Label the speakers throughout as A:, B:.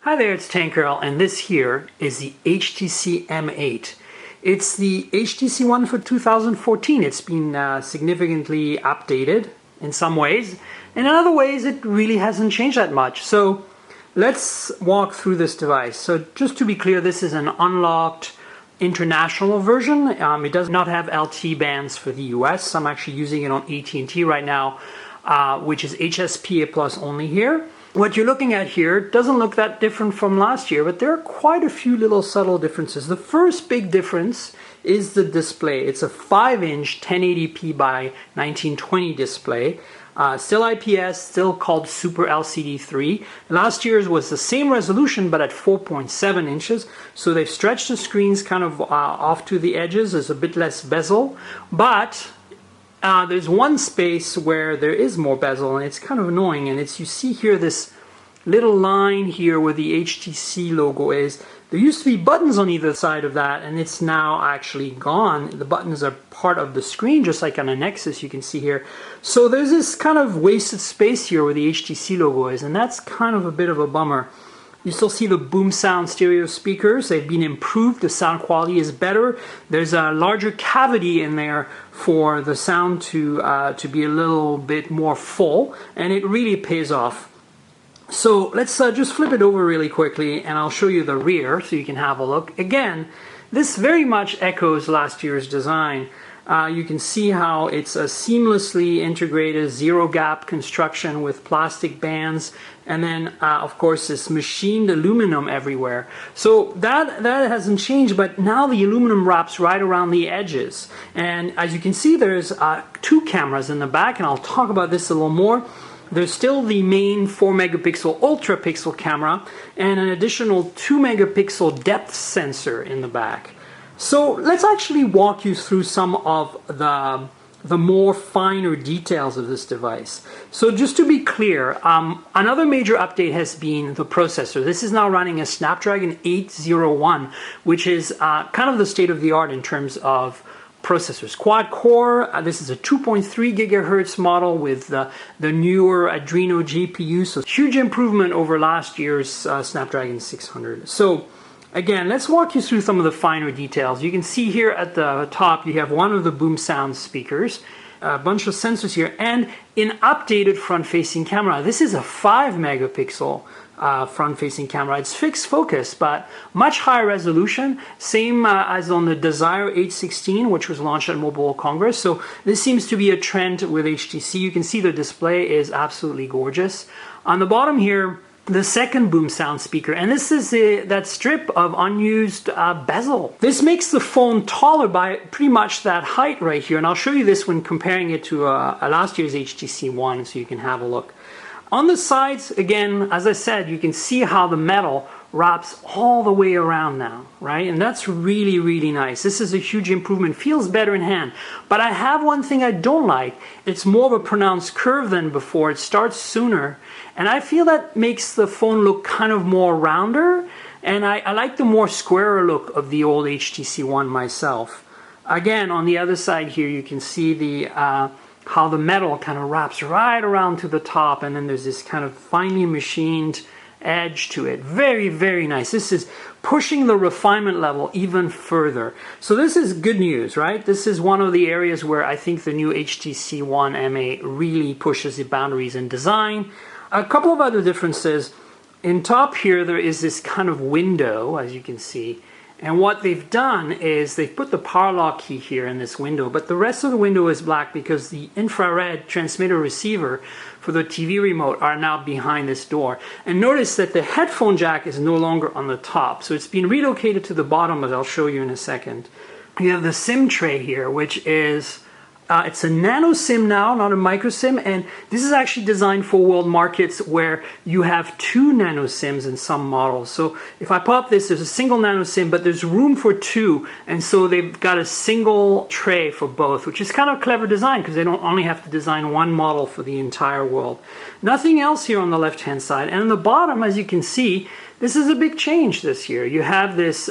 A: Hi there, it's Tankerl, and this here is the HTC M8. It's the HTC One for 2014. It's been significantly updated in some ways, and in other ways it really hasn't changed that much. So let's walk through this device. So just to be clear, this is an unlocked international version. It does not have LTE bands for the US. I'm actually using it on AT&T right now, which is HSPA Plus only here. What you're looking at here doesn't look that different from last year, but there are quite a few little subtle differences. The first big difference is the display. It's a 5-inch 1080p by 1920 display. Still IPS, still called Super LCD 3. Last year's was the same resolution but at 4.7 inches. So they've stretched the screens kind of off to the edges. There's a bit less bezel, but there's one space where there is more bezel, and it's kind of annoying. And it's, you see here this little line here where the HTC logo is. There used to be buttons on either side of that, and it's now actually gone. The buttons are part of the screen, just like on a Nexus, you can see here. So there's this kind of wasted space here where the HTC logo is, and that's kind of a bit of a bummer. You still see the boom sound stereo speakers. They've been improved. The sound quality is better. There's a larger cavity in there for the sound to be a little bit more full, and it really pays off. So let's just flip it over really quickly, and I'll show you the rear so you can have a look. Again, this very much echoes last year's design. You can see how it's a seamlessly integrated zero gap construction with plastic bands, and then of course this machined aluminum everywhere. So that hasn't changed, but now the aluminum wraps right around the edges. And as you can see, there's 2 cameras in the back, and I'll talk about this a little more. There's still the main 4 megapixel ultra pixel camera and an additional 2 megapixel depth sensor in the back. So let's actually walk you through some of the more finer details of this device. So just to be clear, another major update has been the processor. This is now running a Snapdragon 801, which is kind of the state of the art in terms of processors. Quad core, this is a 2.3 gigahertz model with the newer Adreno GPU, so huge improvement over last year's Snapdragon 600. So again, let's walk you through some of the finer details. You can see here at the top you have one of the boom sound speakers, a bunch of sensors here, and an updated front-facing camera. This is a 5 megapixel front-facing camera. It's fixed focus, but much higher resolution, same as on the Desire 816, which was launched at Mobile World Congress. So this seems to be a trend with HTC. You can see the display is absolutely gorgeous. On the bottom here, the second boom sound speaker, and this is that strip of unused bezel. This makes the phone taller by pretty much that height right here, and I'll show you this when comparing it to last year's HTC One, so you can have a look. On the sides, again, as I said, you can see how the metal wraps all the way around now, right? And that's really, really nice. This is a huge improvement. Feels better in hand. But I have one thing I don't like. It's more of a pronounced curve than before. It starts sooner. And I feel that makes the phone look kind of more rounder. And I like the more squarer look of the old HTC One myself. Again, on the other side here, you can see the how the metal kind of wraps right around to the top, and then there's this kind of finely machined edge to it. Very, very nice. This is pushing the refinement level even further. So this is good news, right? This is one of the areas where I think the new HTC One M8 really pushes the boundaries in design. A couple of other differences. In top here, there is this kind of window, as you can see. And what they've done is they've put the power lock key here in this window, but the rest of the window is black because the infrared transmitter receiver for the TV remote are now behind this door. And notice that the headphone jack is no longer on the top, so it's been relocated to the bottom, as I'll show you in a second. You have the SIM tray here, which is it's a nano SIM now, not a micro SIM, and this is actually designed for world markets where you have 2 nano SIMs in some models. So if I pop this, there's a single nano SIM, but there's room for 2, and so they've got a single tray for both, which is kind of clever design because they don't only have to design one model for the entire world. Nothing else here on the left-hand side, and on the bottom, as you can see, this is a big change this year. You have this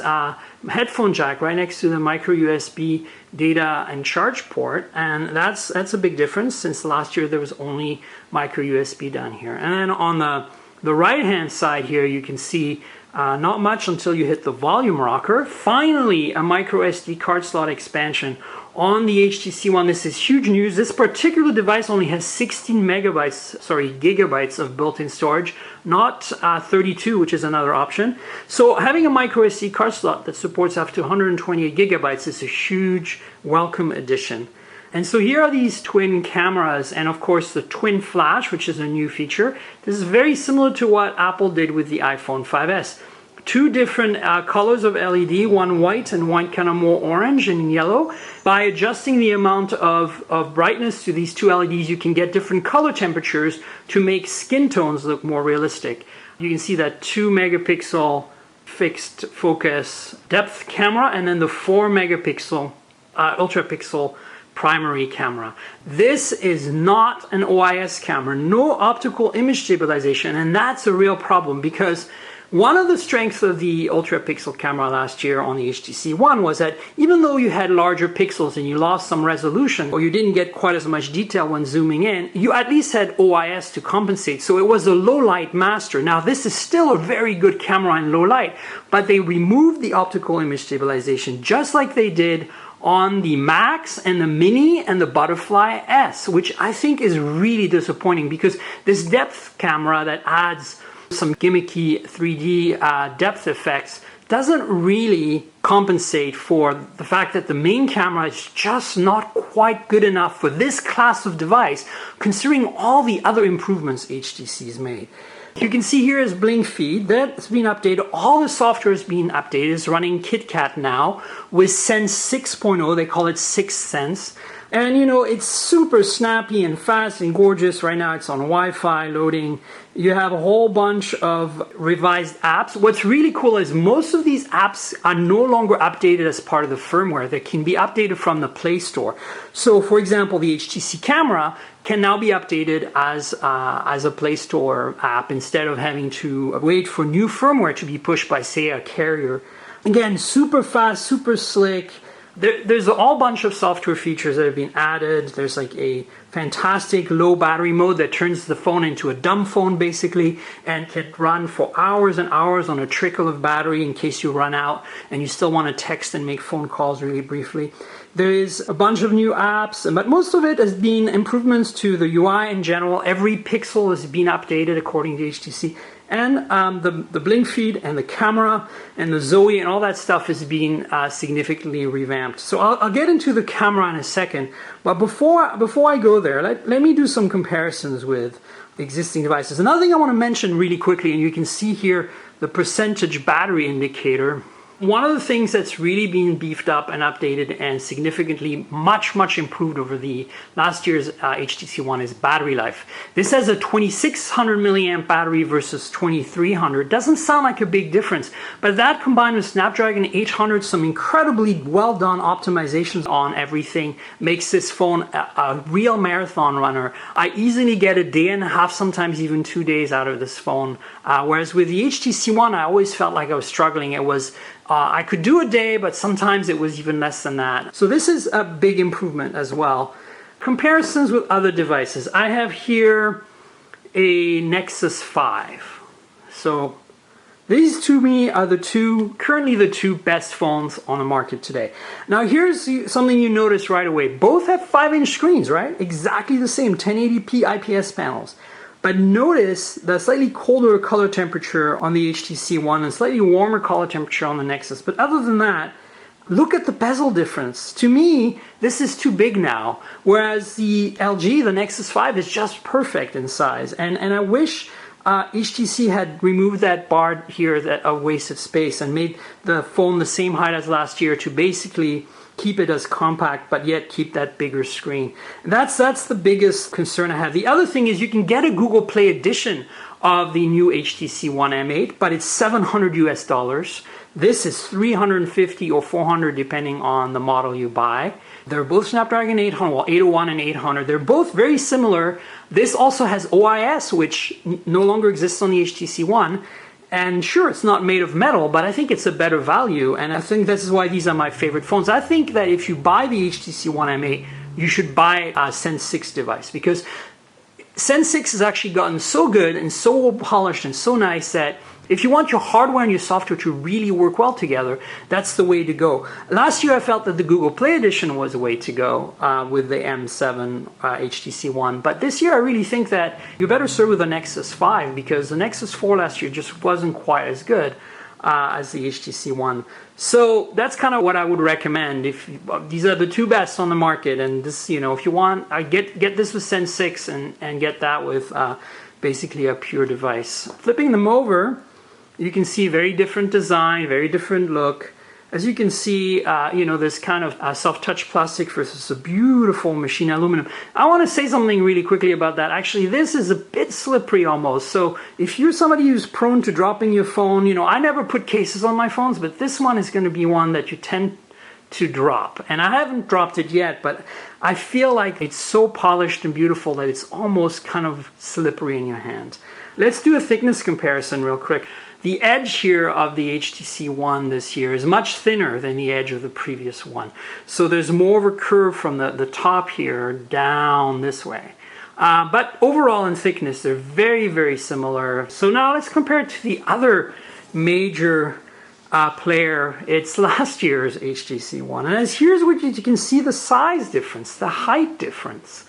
A: headphone jack right next to the micro USB data and charge port, and that's a big difference since last year there was only micro USB down here. And then on the The right-hand side here, you can see not much until you hit the volume rocker. Finally, a micro SD card slot expansion on the HTC One. This is huge news. This particular device only has 16 gigabytes of built-in storage, not 32, which is another option. So having a micro SD card slot that supports up to 128 gigabytes is a huge welcome addition. And so here are these twin cameras, and of course the twin flash, which is a new feature. This is very similar to what Apple did with the iPhone 5S. Two different colors of LED, one white and one kind of more orange and yellow. By adjusting the amount of brightness to these two LEDs, you can get different color temperatures to make skin tones look more realistic. You can see that 2 megapixel fixed focus depth camera, and then the 4 megapixel ultra pixel primary camera. This is not an OIS camera, no optical image stabilization, and that's a real problem because one of the strengths of the ultra pixel camera last year on the HTC One was that even though you had larger pixels and you lost some resolution or you didn't get quite as much detail when zooming in, you at least had OIS to compensate. So it was a low light master. Now this is still a very good camera in low light, but they removed the optical image stabilization just like they did on the Max and the Mini and the Butterfly S, which I think is really disappointing because this depth camera that adds some gimmicky 3D depth effects doesn't really compensate for the fact that the main camera is just not quite good enough for this class of device, considering all the other improvements HTC's made. You can see here is Blink Feed. That's been updated. All the software has been updated. It's running KitKat now with Sense 6.0. They call it 6th Sense. And you know, it's super snappy and fast and gorgeous. Right now it's on Wi-Fi loading. You have a whole bunch of revised apps. What's really cool is most of these apps are no longer updated as part of the firmware. They can be updated from the Play Store. So for example, the HTC camera can now be updated as a Play Store app instead of having to wait for new firmware to be pushed by, say, a carrier. Again, super fast, super slick. There's a whole bunch of software features that have been added. There's like a fantastic low battery mode that turns the phone into a dumb phone basically and can run for hours and hours on a trickle of battery in case you run out and you still want to text and make phone calls really briefly. There is a bunch of new apps, but most of it has been improvements to the UI in general. Every pixel has been updated according to HTC. And the Blink Feed and the camera and the Zoe and all that stuff is being significantly revamped. So I'll get into the camera in a second. But before I go there, let me do some comparisons with existing devices. Another thing I want to mention really quickly, and you can see here the percentage battery indicator. One of the things that's really been beefed up and updated and significantly much improved over the last year's HTC One is battery life. This has a 2600 milliamp battery versus 2300. Doesn't sound like a big difference, but that combined with Snapdragon 800, some incredibly well done optimizations on everything, makes this phone a real marathon runner. I easily get a day and a half, sometimes even 2 days out of this phone. Whereas with the HTC One, I always felt like I was struggling. It was I could do a day, but sometimes it was even less than that. So this is a big improvement as well. Comparisons with other devices. I have here a Nexus 5. So these to me are currently the two best phones on the market today. Now here's something you notice right away. Both have 5-inch screens, right? Exactly the same, 1080p IPS panels. But notice the slightly colder color temperature on the HTC One and slightly warmer color temperature on the Nexus. But other than that, look at the bezel difference. To me, this is too big now, whereas the LG, the Nexus 5, is just perfect in size. And I wish HTC had removed that bar here of wasted space and made the phone the same height as last year to basically keep it as compact but yet keep that bigger screen. That's the biggest concern I have. The other thing is you can get a Google Play edition of the new HTC One M8, but it's $700 US. This is $350 or $400 depending on the model you buy. They're both Snapdragon 800, well 801 and 800. They're both very similar. This also has OIS, which no longer exists on the HTC One. And sure, it's not made of metal, but I think it's a better value. And I think this is why these are my favorite phones. I think that if you buy the HTC One M8, you should buy a Sense 6 device because Sense 6 has actually gotten so good and so polished and so nice that if you want your hardware and your software to really work well together, that's the way to go. Last year I felt that the Google Play Edition was the way to go with the M7 HTC One, but this year I really think that you better serve with the Nexus 5, because the Nexus 4 last year just wasn't quite as good as the HTC One. So that's kind of what I would recommend. If these are the two best on the market, and this, you know, if you want, get this with Sense 6 and get that with basically a pure device. Flipping them over, you can see very different design, very different look. As you can see, you know, this kind of soft touch plastic versus a beautiful machine aluminum. I want to say something really quickly about that. Actually, this is a bit slippery almost. So if you're somebody who's prone to dropping your phone, you know, I never put cases on my phones, but this one is going to be one that you tend to drop. And I haven't dropped it yet, but I feel like it's so polished and beautiful that it's almost kind of slippery in your hand. Let's do a thickness comparison real quick. The edge here of the HTC One this year is much thinner than the edge of the previous one. So there's more of a curve from the top here down this way. But overall in thickness, they're very, very similar. So now let's compare it to the other major player. It's last year's HTC One. And here's what you can see, the size difference, the height difference.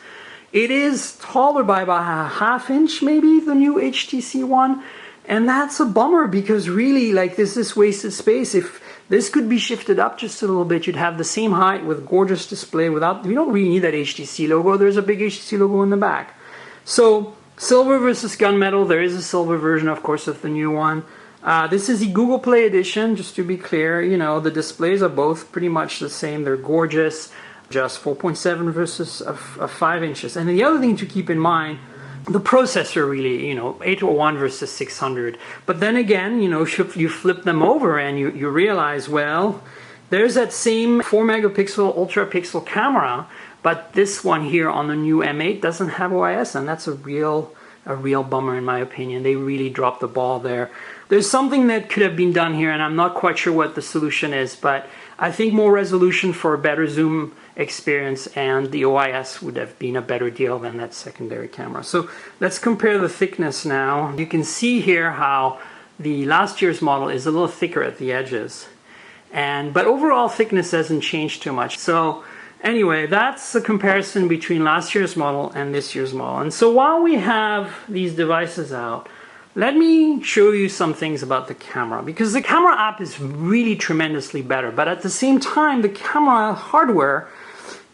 A: It is taller by about a ½ inch, maybe, the new HTC One. And that's a bummer, because really, like, this is wasted space. If this could be shifted up just a little bit, you'd have the same height with gorgeous display without, you don't really need that HTC logo. There's a big HTC logo in the back. So silver versus gunmetal. There is a silver version, of course, of the new one. This is the Google Play Edition, just to be clear. You know, the displays are both pretty much the same. They're gorgeous. Just 4.7 versus 5 inches. And the other thing to keep in mind, the processor really, you know, 801 versus 600. But then again, you know, you flip them over and you realize, well, there's that same 4 megapixel ultra pixel camera, but this one here on the new M8 doesn't have OIS, and that's a real bummer in my opinion. They really dropped the ball there. There's something that could have been done here, and I'm not quite sure what the solution is, but I think more resolution for a better zoom experience and the OIS would have been a better deal than that secondary camera. So let's compare the thickness now. You can see here how the last year's model is a little thicker at the edges, but overall thickness hasn't changed too much. So anyway, that's the comparison between last year's model and this year's model. And so while we have these devices out, let me show you some things about the camera, because the camera app is really tremendously better, but at the same time the camera hardware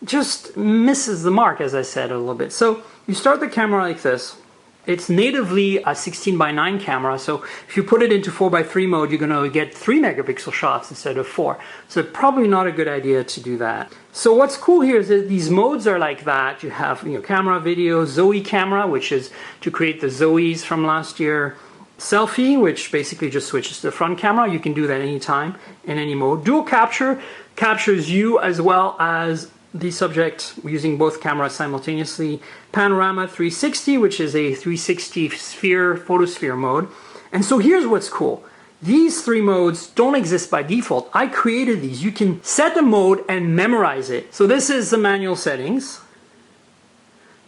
A: just misses the mark, as I said a little bit. So you start the camera like this. It's natively a 16:9 camera, so if you put it into 4:3 mode, you're going to get 3 megapixel shots instead of 4. So probably not a good idea to do that. So what's cool here is that these modes are like that. You have, you know, camera, video, Zoe camera, which is to create the Zoes from last year. Selfie, which basically just switches to the front camera. You can do that anytime, in any mode. Dual capture captures you as well as the subject using both cameras simultaneously. Panorama 360, which is a 360 sphere, photosphere mode. And so here's what's cool. These three modes don't exist by default. I created these. You can set a mode and memorize it. So this is the manual settings.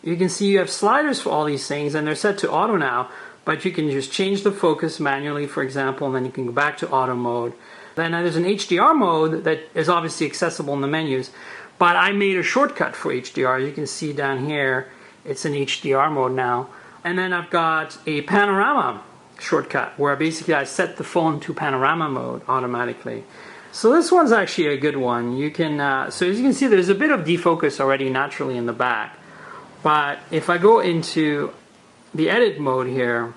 A: You can see you have sliders for all these things, and they're set to auto now, but you can just change the focus manually, for example, and then you can go back to auto mode. Then there's an HDR mode that is obviously accessible in the menus, but I made a shortcut for HDR. You can see down here, it's in HDR mode now. And then I've got a panorama shortcut where basically I set the phone to panorama mode automatically. So this one's actually a good one. You can, so as you can see, there's a bit of defocus already naturally in the back. But if I go into the edit mode here,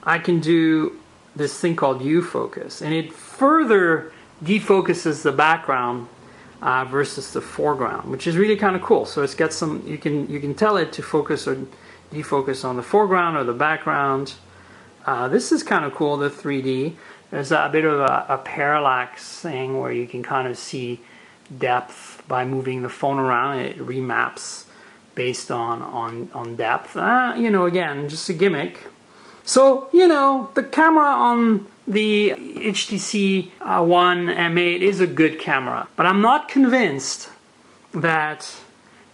A: I can do this thing called U-focus, and it further defocuses the background versus the foreground, which is really kind of cool. So it's got some, you can tell it to focus or defocus on the foreground or the background. This is kind of cool, the 3D. There's a bit of a parallax thing where you can kind of see depth by moving the phone around. It remaps based on depth. You know, again, just a gimmick. So, you know, the camera on the HTC One M8 is a good camera, but I'm not convinced that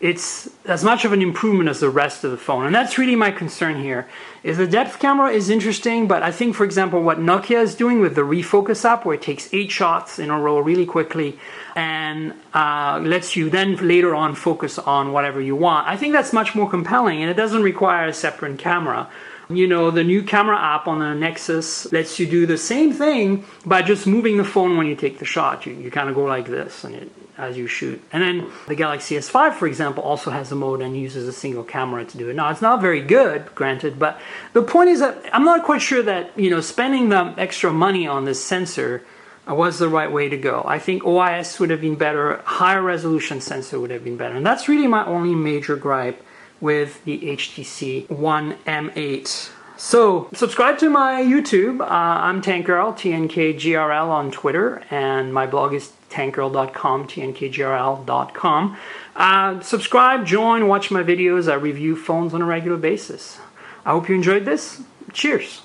A: it's as much of an improvement as the rest of the phone. And that's really my concern here, is the depth camera is interesting, but I think, for example, what Nokia is doing with the refocus app, where it takes 8 shots in a row really quickly and lets you then later on focus on whatever you want, I think that's much more compelling, and it doesn't require a separate camera. You know, the new camera app on the Nexus lets you do the same thing by just moving the phone when you take the shot. You kind of go like this and as you shoot. And then the Galaxy S5, for example, also has a mode and uses a single camera to do it. Now, it's not very good, granted, but the point is that I'm not quite sure that, you know, spending the extra money on this sensor was the right way to go. I think OIS would have been better, higher resolution sensor would have been better. And that's really my only major gripe with the HTC One M8. So, subscribe to my YouTube. I'm Tankgirl, TNKGRL on Twitter, and my blog is tankgirl.com, tnkgrl.com. Subscribe, join, watch my videos. I review phones on a regular basis. I hope you enjoyed this. Cheers.